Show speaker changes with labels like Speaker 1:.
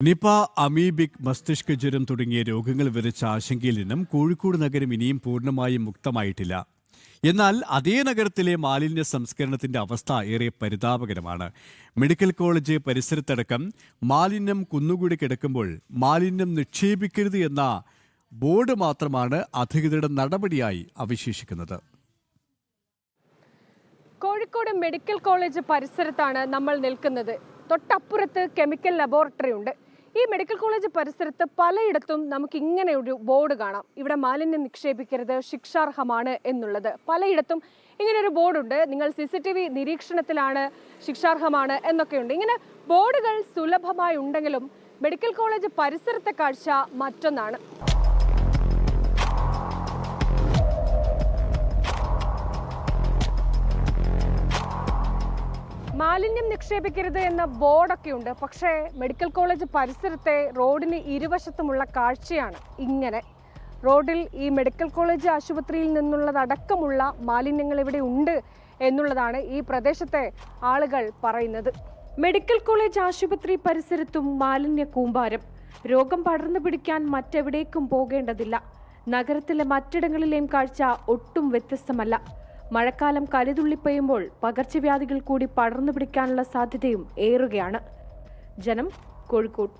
Speaker 1: Nipah, amoebic, മസ്തിഷ്ക ജ്വരം തുടങ്ങിയ രോഗങ്ങൾ വിതച്ച ആശങ്കയിൽ നിന്നും കോഴിക്കോട് നഗരം ഇനിയും പൂർണ്ണമായും മുക്തമായിട്ടില്ല. എന്നാൽ അതേ നഗരത്തിലെ മാലിന്യ സംസ്കരണത്തിന്റെ അവസ്ഥ ഏറെ പരിതാപകരമാണ്. മെഡിക്കൽ കോളേജ് പരിസരത്തടക്കം മാലിന്യം കുന്നുകൂടി കിടക്കുമ്പോൾ മാലിന്യം നിക്ഷേപിക്കരുത് എന്ന ബോർഡ് മാത്രമാണ് അധികൃതരുടെ നടപടിയായി അവശേഷിക്കുന്നത്.
Speaker 2: കോഴിക്കോട് മെഡിക്കൽ കോളേജ് പരിസരത്താണ് നമ്മൾ നിൽക്കുന്നത്. തൊട്ടപ്പുറത്ത് കെമിക്കൽ ലബോറട്ടറി ഉണ്ട്. ഈ മെഡിക്കൽ കോളേജ് പരിസരത്ത് പലയിടത്തും നമുക്ക് ഇങ്ങനെ ഒരു ബോർഡ് കാണാം. ഇവിടെ മാലിന്യം നിക്ഷേപിക്കരുത്, ശിക്ഷാർഹമാണ് എന്നുള്ളത്. പലയിടത്തും ഇങ്ങനൊരു ബോർഡുണ്ട്. നിങ്ങൾ CCTV നിരീക്ഷണത്തിലാണ്, ശിക്ഷാർഹമാണ് എന്നൊക്കെയുണ്ട്. ഇങ്ങനെ ബോർഡുകൾ സുലഭമായി ഉണ്ടെങ്കിലും മെഡിക്കൽ കോളേജ് പരിസരത്തെ കാഴ്ച മറ്റൊന്നാണ്. മാലിന്യം നിക്ഷേപിക്കരുത് എന്ന ബോർഡൊക്കെ ഉണ്ട്. പക്ഷേ മെഡിക്കൽ കോളേജ് പരിസരത്തെ റോഡിന് ഇരുവശത്തുമുള്ള കാഴ്ചയാണ് ഇങ്ങനെ. റോഡിൽ ഈ മെഡിക്കൽ കോളേജ് ആശുപത്രിയിൽ നിന്നുള്ളതടക്കമുള്ള മാലിന്യങ്ങൾ ഇവിടെ ഉണ്ട് എന്നുള്ളതാണ് ഈ പ്രദേശത്തെ ആളുകൾ പറയുന്നത്. മെഡിക്കൽ കോളേജ് ആശുപത്രി പരിസരത്തും മാലിന്യ കൂമ്പാരം. രോഗം പടർന്നു പിടിക്കാൻ മറ്റെവിടേക്കും പോകേണ്ടതില്ല. നഗരത്തിലെ മറ്റിടങ്ങളിലെയും കാഴ്ച ഒട്ടും വ്യത്യസ്തമല്ല. മഴക്കാലം കലിതുള്ളിപ്പെയ്യുമ്പോൾ പകർച്ചവ്യാധികൾ കൂടി പടർന്നു പിടിക്കാനുള്ള സാധ്യതയും ഏറുകയാണ്. ജനം, കോഴിക്കോട്.